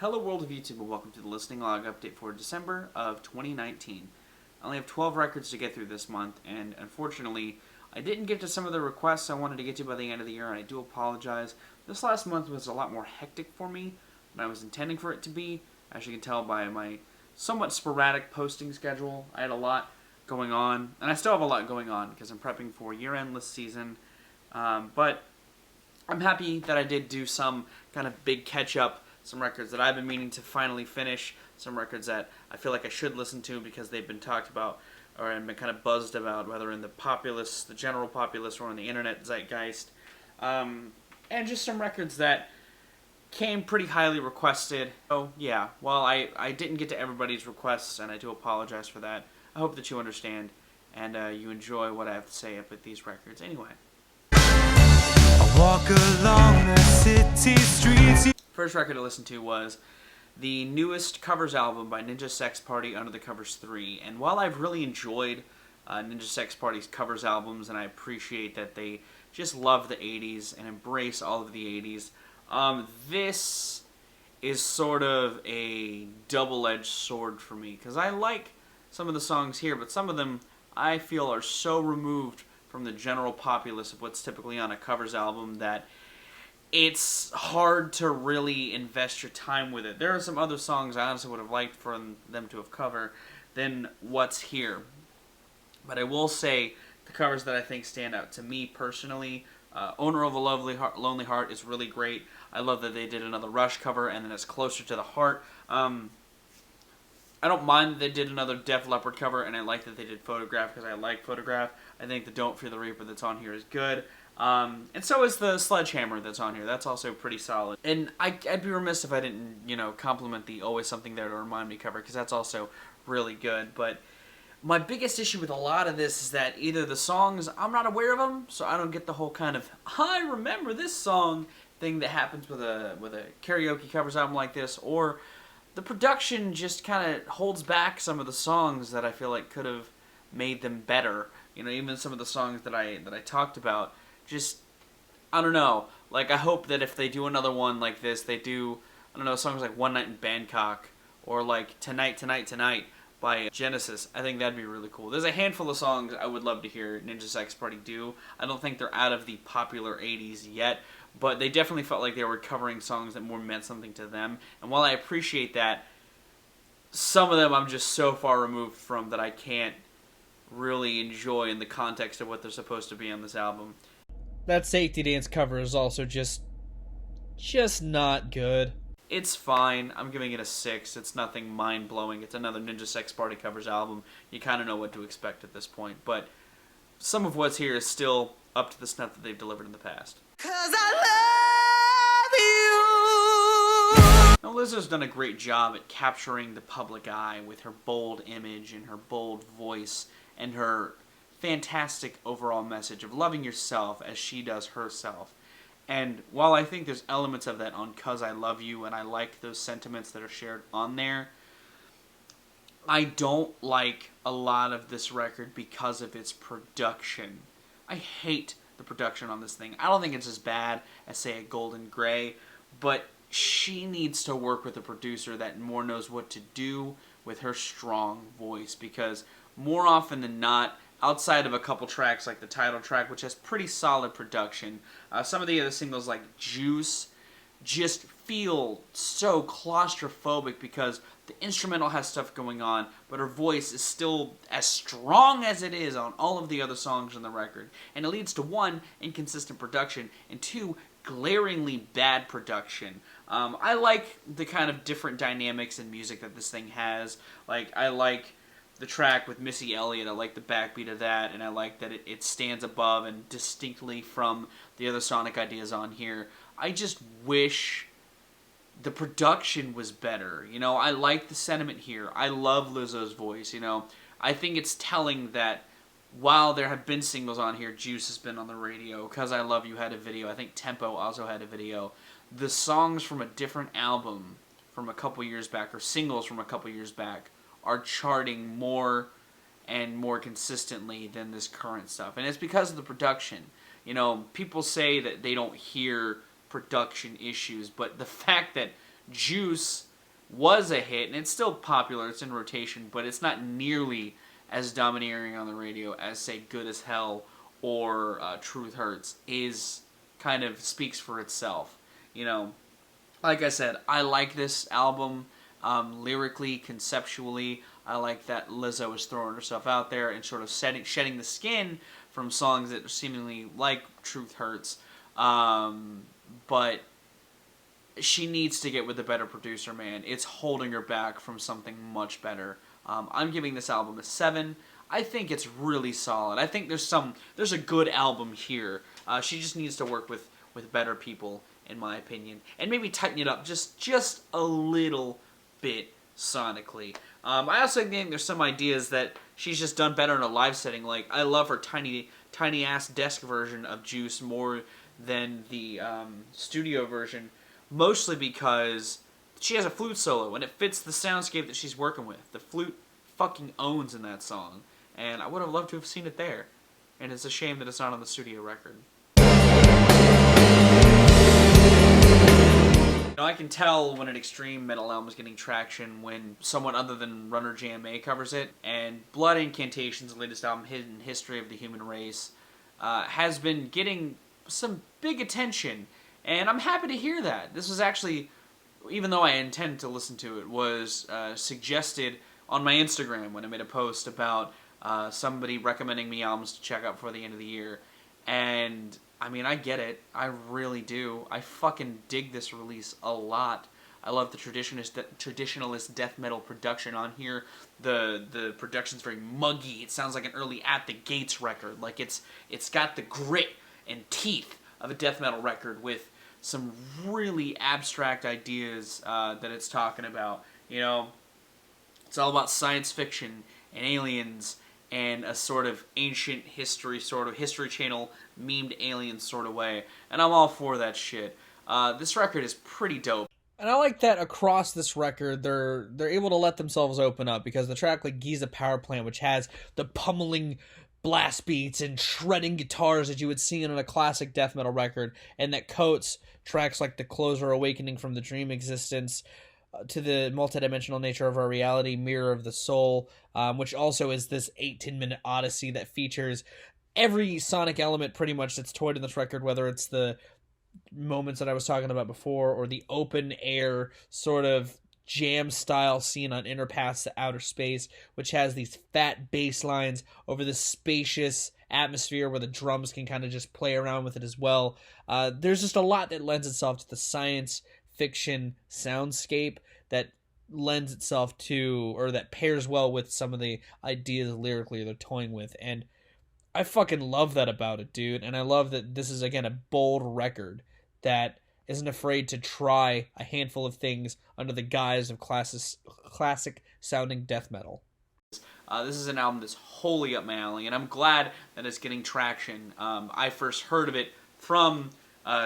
Hello world of YouTube and welcome to the listening log update for December of 2019. I only have 12 records to get through this month, and unfortunately I didn't get to some of the requests I wanted to get to by the end of the year, and I do apologize. This last month was a lot more hectic for me than I was intending for it to be. As you can tell by my somewhat sporadic posting schedule, I had a lot going on, and I still have a lot going on because I'm prepping for year-end list season, but I'm happy that I did do some kind of big catch-up, some records that I've been meaning to finally finish, some records that I feel like I should listen to because they've been talked about or have been kind of buzzed about, whether in the populace, the general populace, or in the internet zeitgeist. And just some records that came pretty highly requested. Oh, yeah, well, I didn't get to everybody's requests, and I do apologize for that. I hope that you understand, and you enjoy what I have to say up at these records. Anyway. I walk along the city streets. First record to listen to was the newest covers album by Ninja Sex Party, Under the Covers 3. And while I've really enjoyed Ninja Sex Party's covers albums, and I appreciate that they just love the 80s and embrace all of the 80s, this is sort of a double-edged sword for me. Because I like some of the songs here, but some of them I feel are so removed from the general populace of what's typically on a covers album that it's hard to really invest your time with it. There are some other songs I honestly would have liked for them to have covered than what's here. But I will say the covers that I think stand out to me personally, Owner of a Lonely Heart is really great. I love that they did another Rush cover, and then it's Closer to the Heart. I don't mind that they did another Def Leppard cover, and I like that they did Photograph because I like Photograph. I think the Don't Fear the Reaper that's on here is good. And so is the Sledgehammer that's on here. That's also pretty solid. And I'd be remiss if I didn't, compliment the Always Something There to Remind Me cover, because that's also really good. But my biggest issue with a lot of this is that either the songs, I'm not aware of them, so I don't get the whole kind of, I remember this song thing that happens with a karaoke covers album like this, or the production just kind of holds back some of the songs that I feel like could have made them better. Even some of the songs that I talked about, just, I don't know, like, I hope that if they do another one like this, they do, I don't know, songs like One Night in Bangkok, or like Tonight, Tonight, Tonight by Genesis. I think that'd be really cool. There's a handful of songs I would love to hear Ninja Sex Party do. I don't think they're out of the popular 80s yet, but they definitely felt like they were covering songs that more meant something to them, and while I appreciate that, some of them I'm just so far removed from that I can't really enjoy in the context of what they're supposed to be on this album. That Safety Dance cover is also just not good. It's fine. I'm giving it a 6. It's nothing mind-blowing. It's another Ninja Sex Party covers album. You kind of know what to expect at this point. But some of what's here is still up to the snuff that they've delivered in the past. 'Cause I love you. Now, Lizzo's done a great job at capturing the public eye with her bold image and her bold voice and her fantastic overall message of loving yourself as she does herself. And while I think there's elements of that on 'Cause I Love You, and I like those sentiments that are shared on there, I don't like a lot of this record because of its production. I hate the production on this thing. I don't think it's as bad as, say, a Golden Grey, but she needs to work with a producer that more knows what to do with her strong voice, because more often than not, outside of a couple tracks like the title track, which has pretty solid production, some of the other singles like Juice just feel so claustrophobic because the instrumental has stuff going on, but her voice is still as strong as it is on all of the other songs on the record. And it leads to, one, inconsistent production, and two, glaringly bad production. I like the kind of different dynamics in music that this thing has. Like, I like the track with Missy Elliott, I like the backbeat of that, and I like that it stands above and distinctly from the other sonic ideas on here. I just wish the production was better. I like the sentiment here. I love Lizzo's voice, I think it's telling that while there have been singles on here, Juice has been on the radio, 'Cause I Love You had a video, I think Tempo also had a video, the songs from a different album from a couple years back, or singles from a couple years back, are charting more and more consistently than this current stuff. And it's because of the production. People say that they don't hear production issues, but the fact that Juice was a hit, and it's still popular, it's in rotation, but it's not nearly as domineering on the radio as, say, Good as Hell or Truth Hurts, is kind of speaks for itself. You know, like I said, I like this album lyrically, conceptually. I like that Lizzo is throwing herself out there and sort of shedding the skin from songs that are seemingly like Truth Hurts. But she needs to get with a better producer, man. It's holding her back from something much better. I'm giving this album a 7. I think it's really solid. I think there's a good album here. She just needs to work with better people, in my opinion, and maybe tighten it up just a little bit sonically. I also think there's some ideas that she's just done better in a live setting. Like, I love her tiny ass desk version of Juice more than the studio version, mostly because she has a flute solo and it fits the soundscape that she's working with. The flute fucking owns in that song, and I would have loved to have seen it there. And it's a shame that it's not on the studio record. You know, I can tell when an extreme metal album is getting traction when someone other than Runner JMA covers it, and Blood Incantation's latest album, Hidden History of the Human Race, has been getting some big attention, and I'm happy to hear that. This was actually, even though I intended to listen to it, was suggested on my Instagram when I made a post about somebody recommending me albums to check out before the end of the year, and I mean, I get it. I really do. I fucking dig this release a lot. I love the traditionalist death metal production on here. The production's very muggy. It sounds like an early At the Gates record. Like, it's got the grit and teeth of a death metal record with some really abstract ideas that it's talking about. You know, it's all about science fiction and aliens and a sort of ancient history, sort of History Channel memed alien sort of way. And I'm all for that shit. This record is pretty dope. And I like that across this record, they're able to let themselves open up, because the track like Giza Power Plant, which has the pummeling blast beats and shredding guitars that you would see in a classic death metal record, and that coats tracks like The Closer, Awakening from the Dream Existence, to the multidimensional nature of our reality, Mirror of the Soul, which also is this 18-minute odyssey that features every sonic element pretty much that's toyed in this record, whether it's the moments that I was talking about before or the open air sort of jam style scene on Inner Paths to Outer Space, which has these fat bass lines over this spacious atmosphere where the drums can kind of just play around with it as well. There's just a lot that lends itself to the science fiction soundscape that lends itself to, or that pairs well with some of the ideas lyrically they're toying with, and I fucking love that about it, dude. And I love that this is, again, a bold record that isn't afraid to try a handful of things under the guise of classic sounding death metal. This is an album that's wholly up my alley, and I'm glad that it's getting traction. I first heard of it from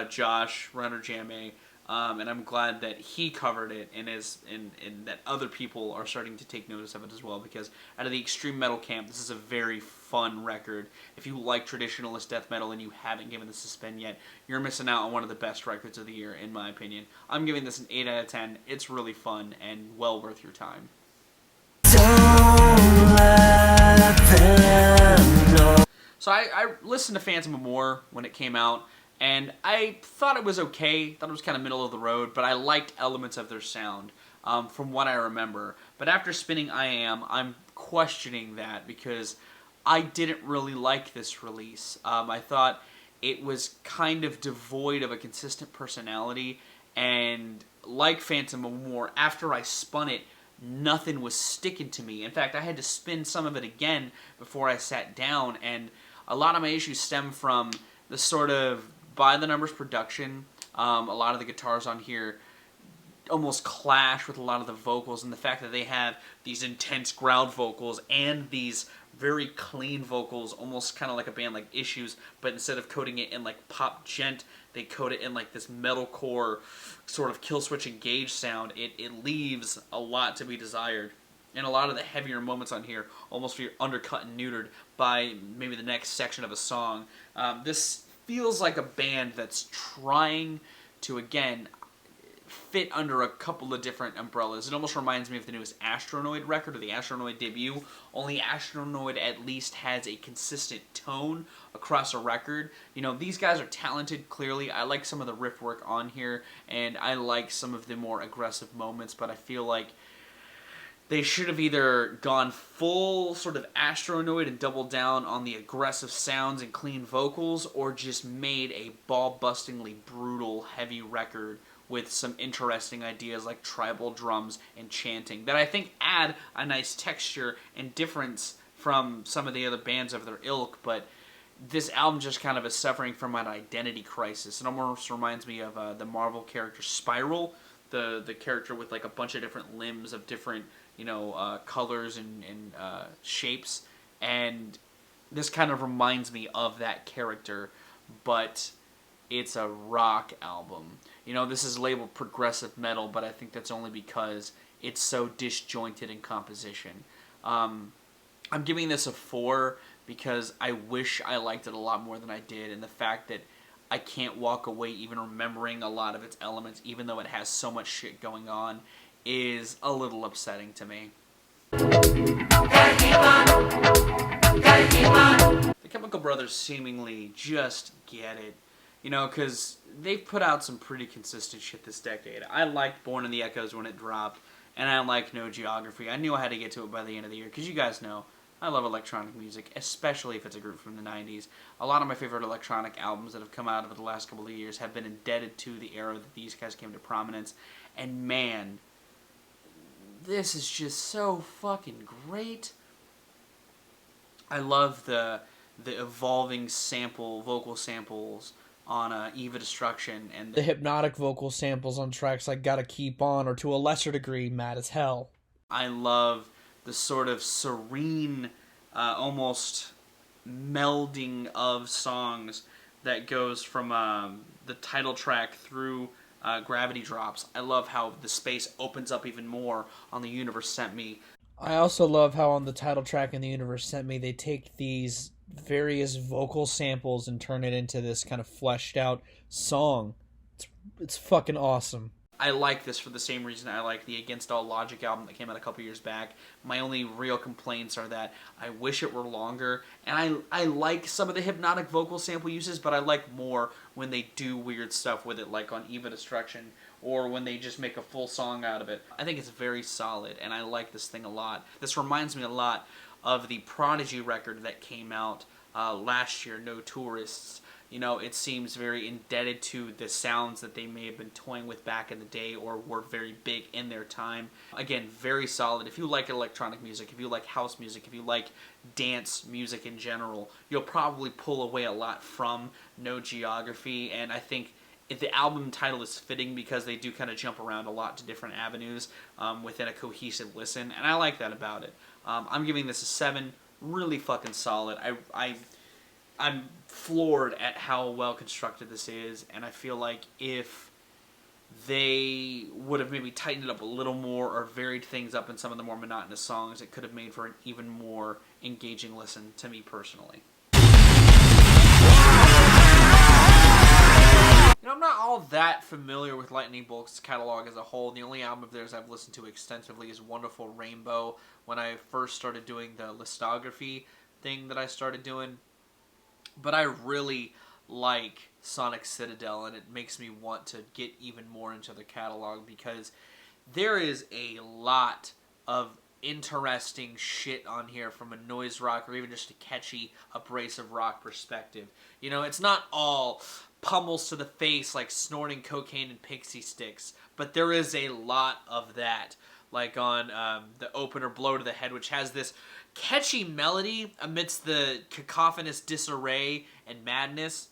Josh, Runner JMA, and I'm glad that he covered it, and that other people are starting to take notice of it as well, because out of the extreme metal camp, this is a very fun record. If you like traditionalist death metal and you haven't given this a spin yet, you're missing out on one of the best records of the year, in my opinion. I'm giving this an 8 out of 10. It's really fun and well worth your time. So I listened to Phantom of War when it came out, and I thought it was okay. Thought it was kind of middle of the road, but I liked elements of their sound from what I remember. But after spinning I Am, I'm questioning that, because I didn't really like this release. I thought it was kind of devoid of a consistent personality, and like Phantom of War, after I spun it, nothing was sticking to me. In fact, I had to spin some of it again before I sat down, and a lot of my issues stem from the sort of by-the-numbers production. A lot of the guitars on here almost clash with a lot of the vocals, and the fact that they have these intense growled vocals and these very clean vocals, almost kind of like a band like Issues, but instead of coding it in like pop gent, they code it in like this metalcore sort of Killswitch Engage sound. It leaves a lot to be desired. And a lot of the heavier moments on here almost feel undercut and neutered by maybe the next section of a song. This feels like a band that's trying to, again, fit under a couple of different umbrellas. It almost reminds me of the newest Astronoid record, or the Astronoid debut, only Astronoid at least has a consistent tone across a record. You know, these guys are talented, clearly. I like some of the riff work on here, and I like some of the more aggressive moments, but I feel like they should have either gone full sort of Astronoid and doubled down on the aggressive sounds and clean vocals, or just made a ball-bustingly brutal, heavy record with some interesting ideas like tribal drums and chanting that I think add a nice texture and difference from some of the other bands of their ilk. But this album just kind of is suffering from an identity crisis. It almost reminds me of the Marvel character Spiral, the character with like a bunch of different limbs of different, you know, colors and shapes, and this kind of reminds me of that character, but it's a rock album. You know, this is labeled progressive metal, but I think that's only because it's so disjointed in composition. I'm giving this a 4 because I wish I liked it a lot more than I did, and the fact that I can't walk away even remembering a lot of its elements, even though it has so much shit going on, is a little upsetting to me. The Chemical Brothers seemingly just get it. You know, because they've put out some pretty consistent shit this decade. I liked Born in the Echoes when it dropped, and I liked No Geography. I knew I had to get to it by the end of the year, because you guys know, I love electronic music, especially if it's a group from the 90s. A lot of my favorite electronic albums that have come out over the last couple of years have been indebted to the era that these guys came to prominence. And man, this is just so fucking great. I love the evolving vocal samples on Eva Destruction, and The hypnotic vocal samples on tracks like Gotta Keep On, or to a lesser degree, Mad as Hell. I love the sort of serene, almost melding of songs that goes from the title track through Gravity Drops. I love how the space opens up even more on The Universe Sent Me. I also love how on the title track in The Universe Sent Me, they take these various vocal samples and turn it into this kind of fleshed out song. It's fucking awesome. I like this for the same reason I like the Against All Logic album that came out a couple years back. My only real complaints are that I wish it were longer, and I like some of the hypnotic vocal sample uses, but I like more when they do weird stuff with it, like on Eva Destruction, or when they just make a full song out of it. I think it's very solid, and I like this thing a lot. This reminds me a lot of the Prodigy record that came out last year, No Tourists. You know, it seems very indebted to the sounds that they may have been toying with back in the day or were very big in their time. Again, very solid. If you like electronic music, if you like house music, if you like dance music in general, you'll probably pull away a lot from No Geography, and I think the album title is fitting because they do kind of jump around a lot to different avenues within a cohesive listen, and I like that about it. I'm giving this a 7. Really fucking solid. I'm floored at how well constructed this is, and I feel like if they would have maybe tightened it up a little more or varied things up in some of the more monotonous songs, it could have made for an even more engaging listen to me personally. You know, I'm not all that familiar with Lightning Bolt's catalog as a whole. The only album of theirs I've listened to extensively is Wonderful Rainbow, when I first started doing the listography thing that I started doing. But I really like Sonic Citadel, and it makes me want to get even more into the catalog because there is a lot of interesting shit on here from a noise rock or even just a catchy, abrasive rock perspective. You know, it's not all pummels to the face like snorting cocaine and pixie sticks, but there is a lot of that. Like on the opener, Blow to the Head, which has this catchy melody amidst the cacophonous disarray and madness.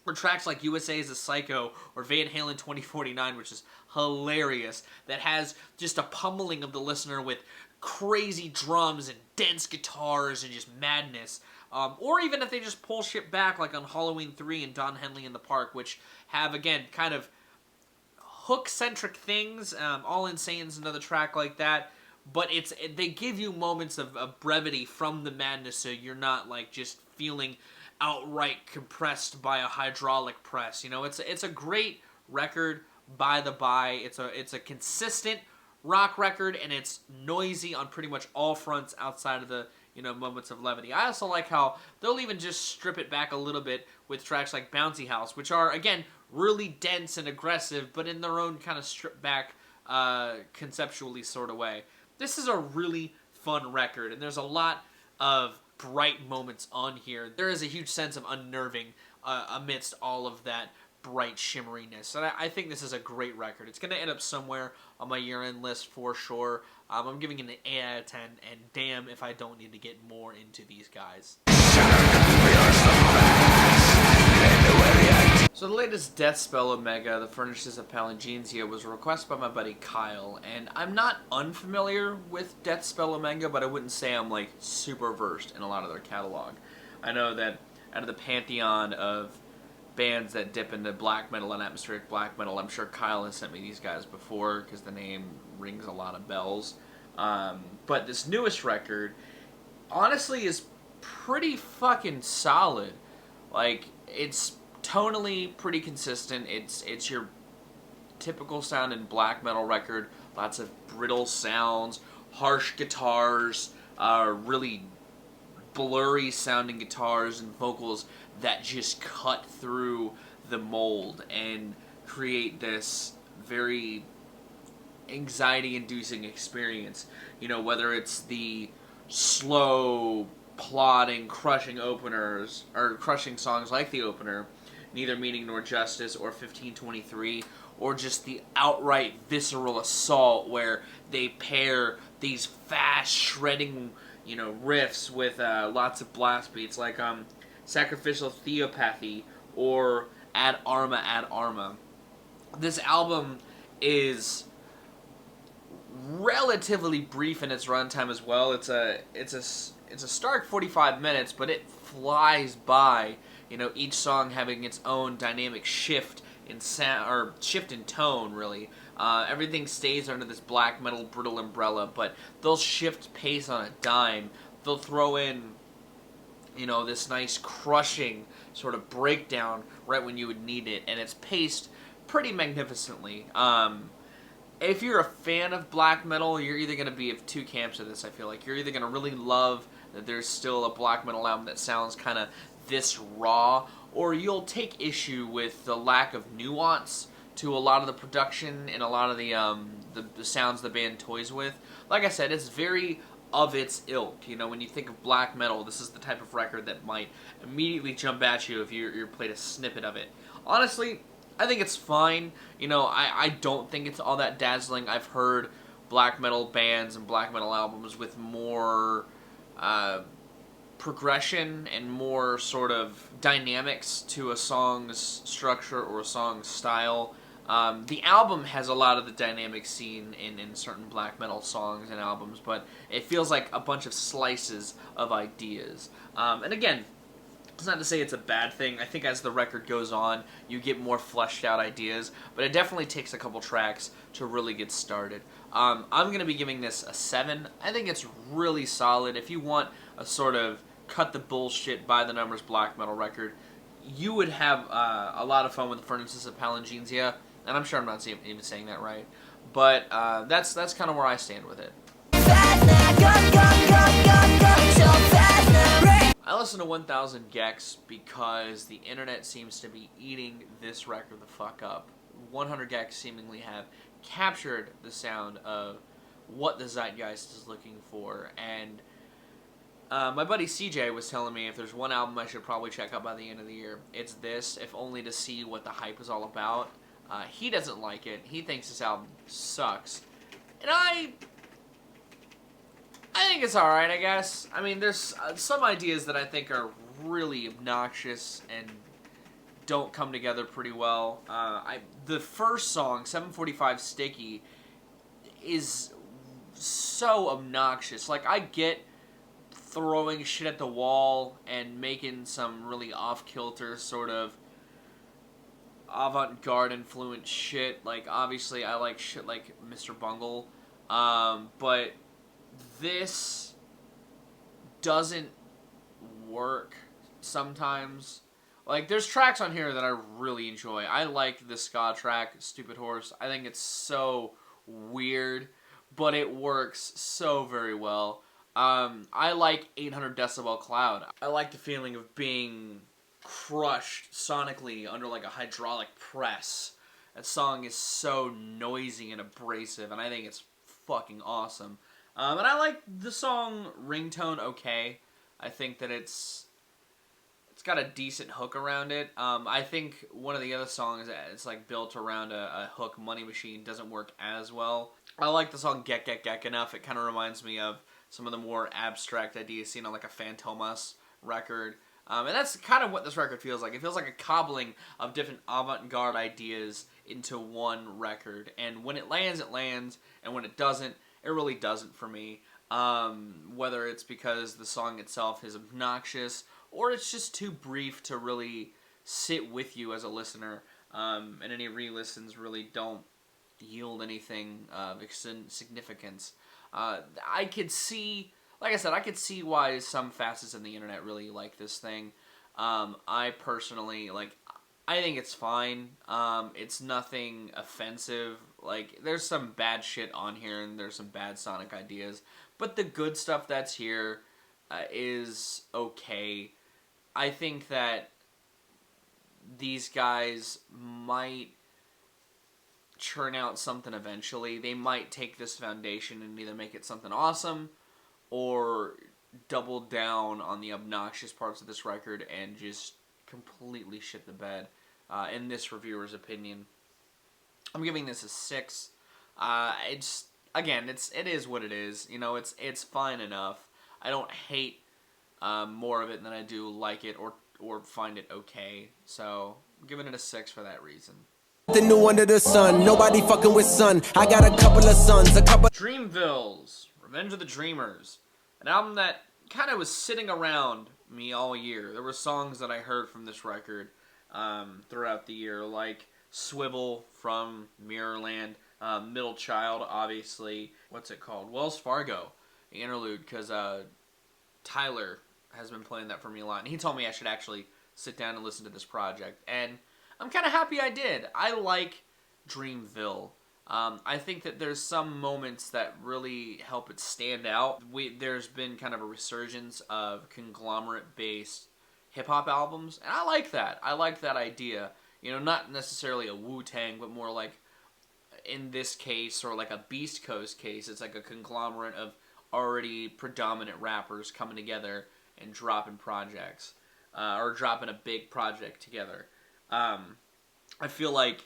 Or tracks like USA is a Psycho or Van Halen 2049, which is hilarious, that has just a pummeling of the listener with crazy drums and dense guitars and just madness. Or even if they just pull shit back, like on Halloween 3 and Don Henley in the Park, which have, again, kind of hook-centric things. All Insane's another track like that. But they give you moments of brevity from the madness, so you're not like just feeling outright compressed by a hydraulic press. You know, it's a great record, by the by. It's a consistent rock record, and it's noisy on pretty much all fronts outside of the moments of levity. I also like how they'll even just strip it back a little bit with tracks like Bouncy House, which are, again, really dense and aggressive, but in their own kind of stripped back, conceptually sort of way. This is a really fun record, and there's a lot of bright moments on here. There is a huge sense of unnerving amidst all of that bright shimmeriness, and I think this is a great record. It's going to end up somewhere on my year-end list for sure. I'm giving it an 8 out of 10, and damn if I don't need to get more into these guys. So the latest Deathspell Omega, The Furnaces of Palingenesia, was requested by my buddy Kyle, and I'm not unfamiliar with Deathspell Omega, but I wouldn't say I'm like super versed in a lot of their catalog. I know that out of the pantheon of bands that dip into black metal and atmospheric black metal, I'm sure Kyle has sent me these guys before because the name rings a lot of bells. But this newest record, honestly, is pretty fucking solid. Like, it's tonally pretty consistent. It's your typical sounding black metal record. Lots of brittle sounds, harsh guitars, really blurry sounding guitars and vocals that just cut through the mold and create this very anxiety-inducing experience. Whether it's the slow, plodding, crushing openers, or crushing songs like the opener, Neither Meaning Nor Justice, or 1523, or just the outright visceral assault where they pair these fast, shredding, riffs with lots of blast beats, like Sacrificial Theopathy or Ad Arma, Ad Arma. This album is relatively brief in its runtime as well. It's a stark 45 minutes, but it flies by. Each song having its own dynamic shift in sound, or shift in tone, really. Everything stays under this black metal brittle umbrella, but they'll shift pace on a dime. They'll throw in, this nice crushing sort of breakdown right when you would need it, and it's paced pretty magnificently. If you're a fan of black metal, you're either going to be of two camps of this, I feel like. You're either going to really love that there's still a black metal album that sounds kind of this raw, or you'll take issue with the lack of nuance to a lot of the production and a lot of the sounds the band toys with. Like I said, it's very of its ilk. When you think of black metal, this is the type of record that might immediately jump at you if you're played a snippet of it. Honestly, I think it's fine. I don't think it's all that dazzling. I've heard black metal bands and black metal albums with more progression and more sort of dynamics to a song's structure or a song's style. The album has a lot of the dynamics seen in certain black metal songs and albums, but it feels like a bunch of slices of ideas. And again, it's not to say it's a bad thing. I think as the record goes on, you get more fleshed out ideas, but it definitely takes a couple tracks to really get started. I'm going to be giving this a 7. I think it's really solid. If you want a sort of cut the bullshit, by the numbers black metal record, you would have a lot of fun with the Furnaces of Palingenesia, and I'm sure I'm not even saying that right, but that's kind of where I stand with it. I listen to 1000 Gecs because the internet seems to be eating this record the fuck up. 100 Gecs seemingly have captured the sound of what the zeitgeist is looking for, and my buddy CJ was telling me if there's one album I should probably check out by the end of the year, it's this, if only to see what the hype is all about. He doesn't like it. He thinks this album sucks. And I think it's alright, I guess. I mean, there's some ideas that I think are really obnoxious and don't come together pretty well. The first song, 745 Sticky, is so obnoxious. Like, I get throwing shit at the wall and making some really off-kilter sort of avant-garde influenced shit. Like, obviously I like shit like Mr. Bungle, but this doesn't work sometimes. Like, there's tracks on here that I really enjoy. I like the ska track, Stupid Horse. I think it's so weird, but it works so very well. I like 800 Decibel Cloud. I like the feeling of being crushed sonically under like a hydraulic press. That song is so noisy and abrasive, and I think it's fucking awesome. And I like the song Ringtone Okay. I think that it's got a decent hook around it. I think one of the other songs it's like built around a hook, Money Machine, doesn't work as well. I like the song Gek enough. It kind of reminds me of some of the more abstract ideas seen on like a Fantomas record. And that's kind of what this record feels like. It feels like a cobbling of different avant-garde ideas into one record. And when it lands, and when it doesn't, it really doesn't for me. Whether it's because the song itself is obnoxious, or it's just too brief to really sit with you as a listener, and any re-listens really don't yield anything of significance. I could see, like I said, I could see why some facets of the internet really like this thing. I personally, I think it's fine. It's nothing offensive. Like, there's some bad shit on here, and there's some bad sonic ideas, but the good stuff that's here is okay. I think that these guys might churn out something eventually. They might take this foundation and either make it something awesome or double down on the obnoxious parts of this record and just completely shit the bed, in this reviewer's opinion. I'm giving this a 6. It is what it is. You know, it's fine enough. I don't hate more of it than I do like it or find it okay. So I'm giving it a 6 for that reason. The new under the sun, nobody fucking with sun. I got a couple of sons, Dreamville's Revenge of the Dreamers, an album that kind of was sitting around me all year. There were songs that I heard from this record throughout the year, like Swivel from Mirrorland, Middle Child, obviously. What's it called? Wells Fargo, the interlude, because Tyler has been playing that for me a lot, and he told me I should actually sit down and listen to this project, and I'm kind of happy I did. I like Dreamville. I think that there's some moments that really help it stand out. There's been kind of a resurgence of conglomerate-based hip-hop albums, and I like that. I like that idea. You know, not necessarily a Wu-Tang, but more like, in this case, or like a Beast Coast case, it's like a conglomerate of already predominant rappers coming together and dropping projects, or dropping a big project together. I feel like,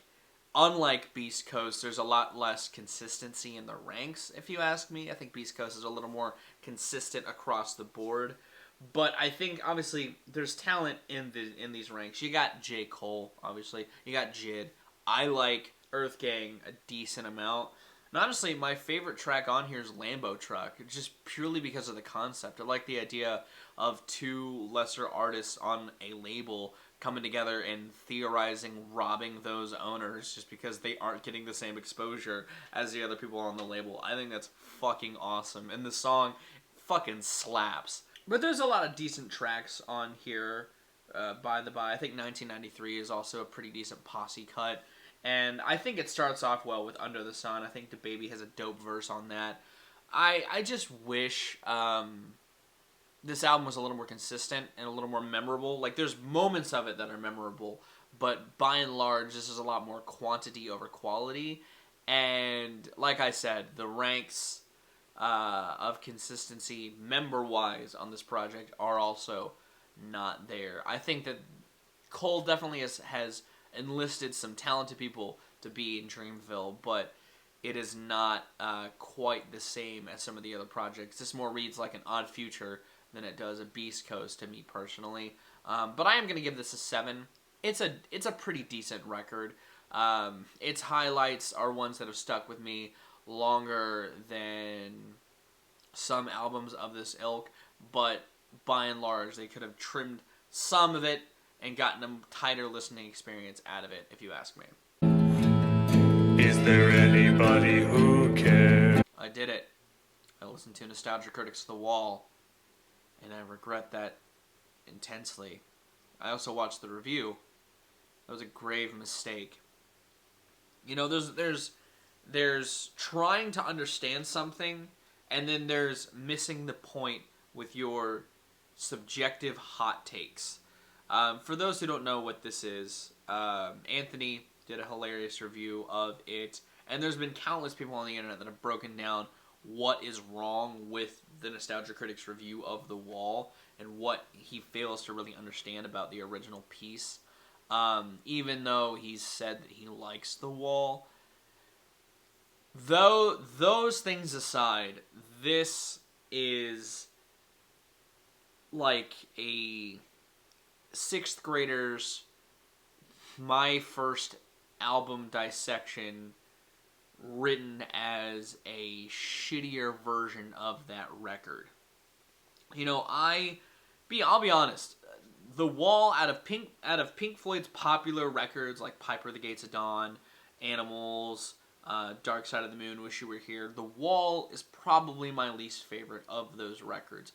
unlike Beast Coast, there's a lot less consistency in the ranks, if you ask me. I think Beast Coast is a little more consistent across the board. But I think, obviously, there's talent in these ranks. You got J. Cole, obviously. You got Jid. I like Earth Gang a decent amount. And honestly, my favorite track on here is Lambo Truck, just purely because of the concept. I like the idea of two lesser artists on a label coming together and theorizing robbing those owners just because they aren't getting the same exposure as the other people on the label. I think that's fucking awesome. And the song fucking slaps. But there's a lot of decent tracks on here, by the by. I think 1993 is also a pretty decent posse cut. And I think it starts off well with Under the Sun. I think DaBaby has a dope verse on that. I just wish this album was a little more consistent and a little more memorable. Like, there's moments of it that are memorable, but by and large, this is a lot more quantity over quality. And like I said, the ranks of consistency member-wise on this project are also not there. I think that Cole definitely has enlisted some talented people to be in Dreamville, but it is not quite the same as some of the other projects. This more reads like an Odd Future than it does a Beast Coast to me personally. But I am going to give this a 7. It's a pretty decent record. Its highlights are ones that have stuck with me longer than some albums of this ilk, but by and large, they could have trimmed some of it and gotten a tighter listening experience out of it, if you ask me. Is there anybody who cares? I did it. I listened to Nostalgia Critic's The Wall, and I regret that intensely. I also watched the review. That was a grave mistake. You know, there's trying to understand something, and then there's missing the point with your subjective hot takes. For those who don't know what this is, Anthony did a hilarious review of it, and there's been countless people on the internet that have broken down what is wrong with the Nostalgia Critic's review of The Wall and what he fails to really understand about the original piece. Even though he's said that he likes The Wall. Though those things aside, this is like a 6th grader's my first album dissection written as a shittier version of that record. You know, I'll be honest, The Wall, out of Pink Floyd's popular records like Piper at the Gates of Dawn, Animals, Dark Side of the Moon, Wish You Were Here, The Wall is probably my least favorite of those records.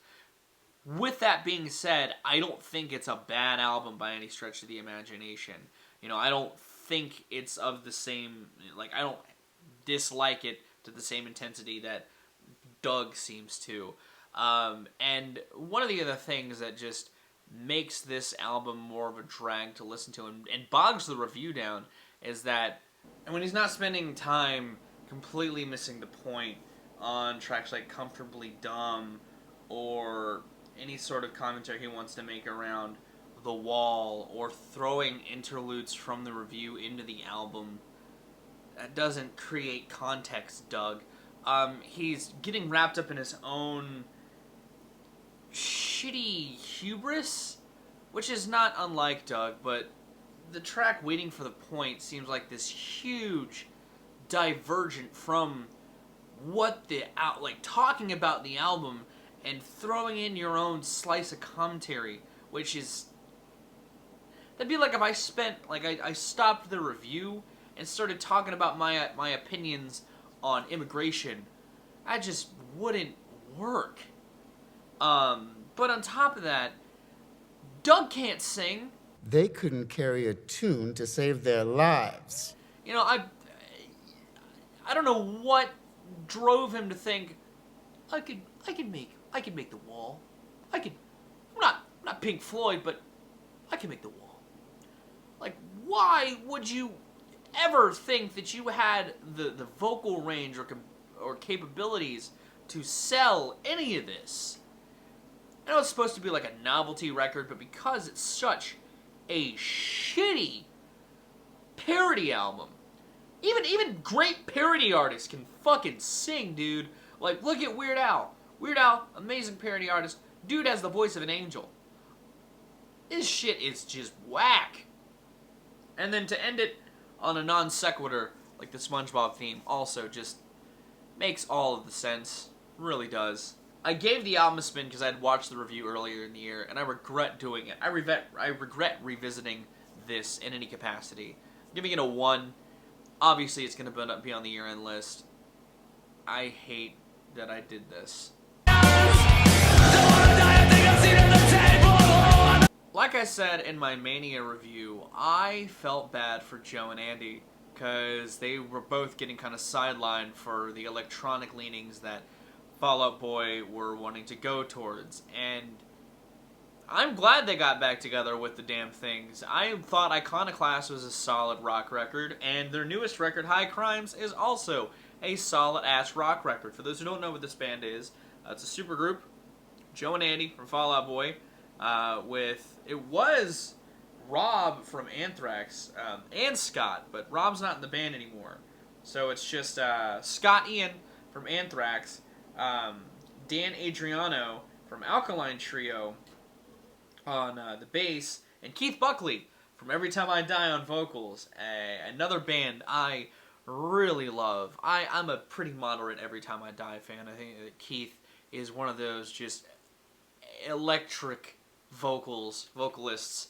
With that being said, I don't think it's a bad album by any stretch of the imagination. You know, I don't think it's of the same, like, I don't dislike it to the same intensity that Doug seems to. And one of the other things that just makes this album more of a drag to listen to and bogs the review down is that, and when he's not spending time completely missing the point on tracks like Comfortably Dumb or any sort of commentary he wants to make around The Wall or throwing interludes from the review into the album, that doesn't create context, Doug. He's getting wrapped up in his own shitty hubris, which is not unlike Doug, but the track Waiting for the Point seems like this huge divergent from what talking about the album and throwing in your own slice of commentary, which is, that'd be like if I I stopped the review and started talking about my opinions on immigration. That just wouldn't work. But on top of that, Doug can't sing. They couldn't carry a tune to save their lives. You know, I don't know what drove him to think I could make The Wall. I'm not Pink Floyd, but I can make The Wall. Like, why would you ever think that you had the vocal range or capabilities to sell any of this? I know it's supposed to be like a novelty record, but because it's such a shitty parody album, even great parody artists can fucking sing, dude. Like, look at Weird Al. Weird Al, amazing parody artist. Dude has the voice of an angel. This shit is just whack. And then to end it on a non sequitur, like the SpongeBob theme, also just makes all of the sense. Really does. I gave the album a spin because I had watched the review earlier in the year, and I regret doing it. I regret revisiting this in any capacity. I'm giving it a 1. Obviously, it's going to be on the year-end list. I hate that I did this. Like I said in my Mania review, I felt bad for Joe and Andy because they were both getting kind of sidelined for the electronic leanings that Fall Out Boy were wanting to go towards, and I'm glad they got back together with the damn things. I thought Iconoclast was a solid rock record, and their newest record, High Crimes, is also a solid-ass rock record. For those who don't know what this band is, it's a supergroup, Joe and Andy from Fall Out Boy, it was Rob from Anthrax, and Scott, but Rob's not in the band anymore. So it's just Scott Ian from Anthrax, Dan Adriano from Alkaline Trio on the bass, and Keith Buckley from Every Time I Die on vocals, another band I really love. I'm a pretty moderate Every Time I Die fan. I think that Keith is one of those just electric vocalists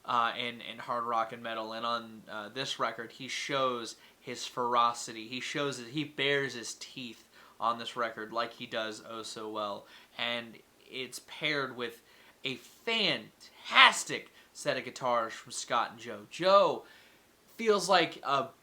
in hard rock and metal, and on this record he shows his ferocity. He bears his teeth on this record like he does oh so well, and it's paired with a fantastic set of guitars from Scott and Joe. Joe feels like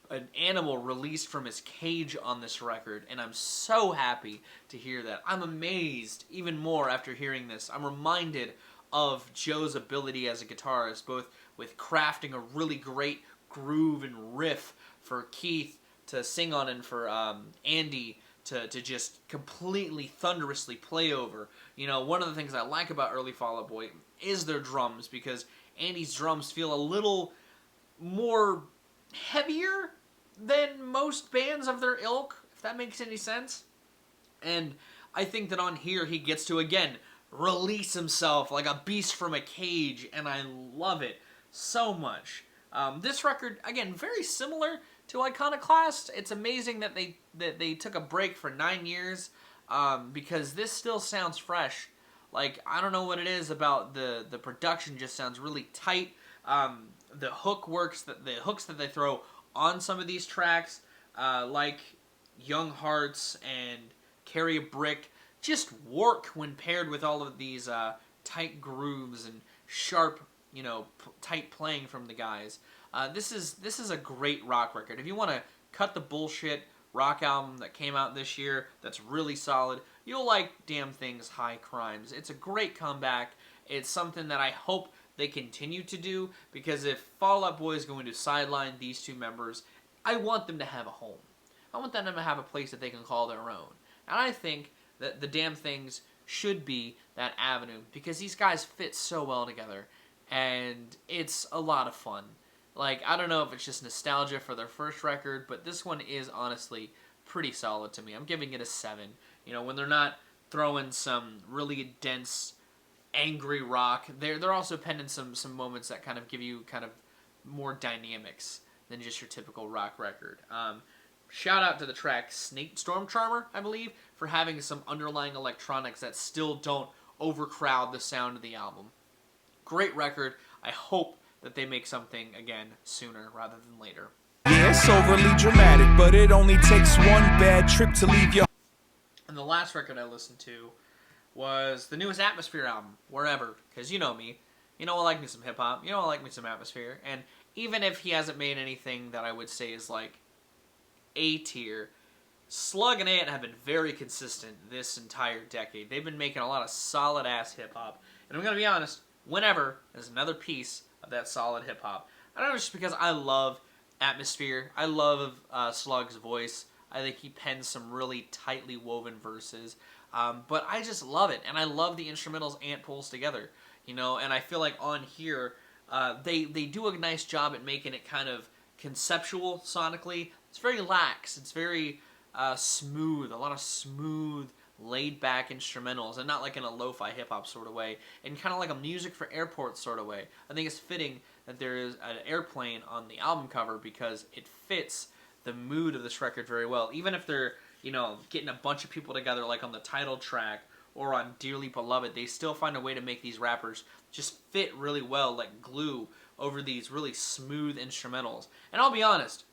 an animal released from his cage on this record, and I'm so happy to hear that. I'm amazed even more after hearing this. I'm reminded of Joe's ability as a guitarist, both with crafting a really great groove and riff for Keith to sing on and for Andy to just completely thunderously play over. You know, one of the things I like about early Fall Out Boy is their drums, because Andy's drums feel a little more heavier than most bands of their ilk, if that makes any sense. And I think that on here he gets to, again, release himself like a beast from a cage, and I love it so much. This record, again, very similar to Iconoclast. It's amazing that they took a break for 9 years, because this still sounds fresh. Like, I don't know what it is about the production, just sounds really tight. The hooks that they throw on some of these tracks, like Young Hearts and Carry a Brick, just work when paired with all of these tight grooves and sharp, tight playing from the guys. This is a great rock record. If you want to cut the bullshit rock album that came out this year that's really solid, you'll like Damn Thing's High Crimes. It's a great comeback. It's something that I hope they continue to do, because if Fall Out Boy is going to sideline these two members, I want them to have a home. I want them to have a place that they can call their own. And I think that the Damn Things should be that avenue, because these guys fit so well together, and it's a lot of fun. Like, I don't know if it's just nostalgia for their first record, but this one is honestly pretty solid to me. I'm giving it a 7. When they're not throwing some really dense, angry rock, they're also penning some moments that kind of give you kind of more dynamics than just your typical rock record. Shout out to the track Snake Storm Charmer, I believe, for having some underlying electronics that still don't overcrowd the sound of the album. Great record. I hope that they make something again sooner rather than later. Yeah, it's overly dramatic, but it only takes one bad trip to leave your... And the last record I listened to was the newest Atmosphere album, Wherever, because you know me. I like me some hip-hop. I like me some Atmosphere. And even if he hasn't made anything that I would say is like A tier, Slug and Ant have been very consistent this entire decade. They've been making a lot of solid-ass hip-hop. And I'm going to be honest, Whenever is another piece of that solid hip-hop. I don't know, just because I love Atmosphere. I love Slug's voice. I think he pens some really tightly woven verses. But I just love it, and I love the instrumentals Ant pulls together. And I feel like on here, they do a nice job at making it kind of conceptual sonically. It's very lax. It's very smooth. A lot of smooth, laid-back instrumentals, and not like in a lo-fi hip-hop sort of way, and kind of like a music for airports sort of way. I think it's fitting that there is an airplane on the album cover, because it fits the mood of this record very well. Even if they're, getting a bunch of people together like on the title track or on Dearly Beloved, they still find a way to make these rappers just fit really well, like glue, over these really smooth instrumentals. And I'll be honest,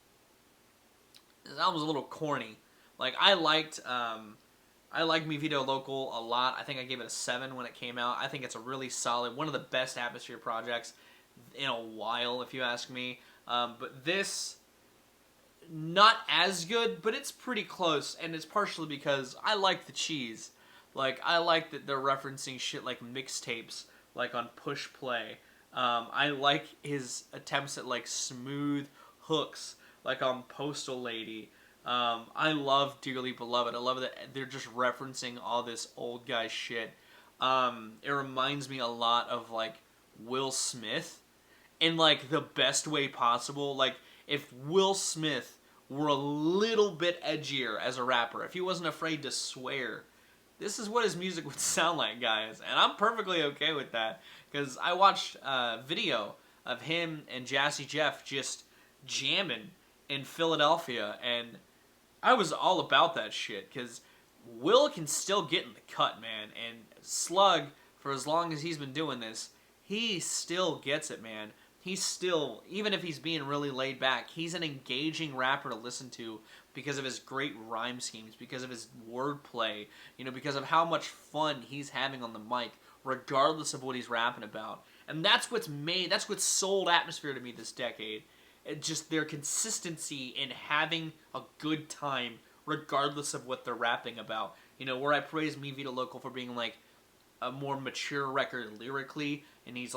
this album's a little corny. Like, I liked Mi Vida Local a lot. I think I gave it a 7 when it came out. I think it's a really solid, one of the best Atmosphere projects in a while, if you ask me. But this, not as good, but it's pretty close, and it's partially because I like the cheese. Like, I like that they're referencing shit like mixtapes, like on Push Play. I like his attempts at, like, smooth hooks, like on Postal Lady. I love Dearly Beloved. I love that they're just referencing all this old guy shit. It reminds me a lot of, like, Will Smith in, like, the best way possible. Like, if Will Smith were a little bit edgier as a rapper, if he wasn't afraid to swear, this is what his music would sound like, guys. And I'm perfectly okay with that, because I watched a video of him and Jazzy Jeff just jamming in Philadelphia, and I was all about that shit, because Will can still get in the cut, man. And Slug, for as long as he's been doing this, he still gets it, man. He's still, even if he's being really laid back, he's an engaging rapper to listen to because of his great rhyme schemes, because of his wordplay, because of how much fun he's having on the mic, regardless of what he's rapping about. And that's what's sold Atmosphere to me this decade. Just their consistency in having a good time regardless of what they're rapping about. You know, where I praise Me Vita Local for being like a more mature record lyrically, and he's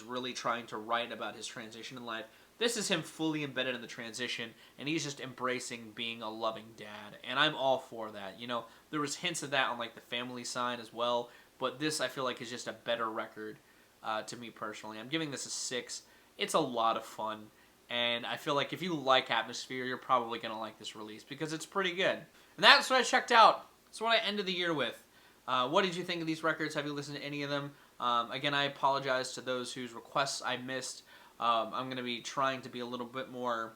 really trying to write about his transition in life. This is him fully embedded in the transition, and he's just embracing being a loving dad, and I'm all for that. You know, there was hints of that on like the family side as well, but this I feel like is just a better record to me personally. I'm giving this a 6. It's a lot of fun, and I feel like if you like Atmosphere, you're probably going to like this release because it's pretty good. And that's what I checked out. That's what I ended the year with. What did you think of these records? Have you listened to any of them? Again, I apologize to those whose requests I missed. I'm going to be trying to be a little bit more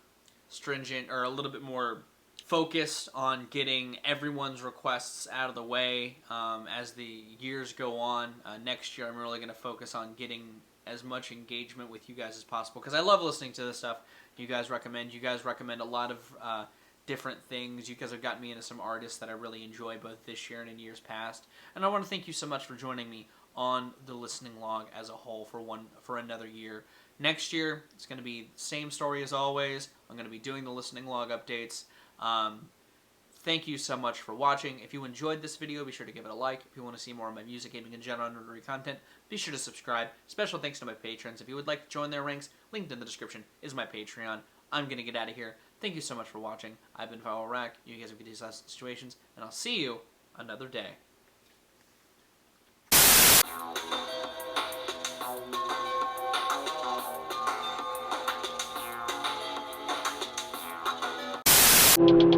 stringent or a little bit more focused on getting everyone's requests out of the way as the years go on. Next year, I'm really going to focus on getting as much engagement with you guys as possible because I love listening to this stuff you guys recommend. You guys recommend a lot of different things. You guys have gotten me into some artists that I really enjoy both this year and in years past. And I want to thank you so much for joining me on the listening log as a whole for another year. Next year, it's going to be the same story as always. I'm going to be doing the listening log updates. Thank you so much for watching. If you enjoyed this video, be sure to give it a like. If you want to see more of my music, gaming, and general nerdery content, be sure to subscribe. Special thanks to my patrons. If you would like to join their ranks, linked in the description is my Patreon. I'm going to get out of here. Thank you so much for watching. I've been Foul Rack. You guys have good days, last situations, and I'll see you another day. You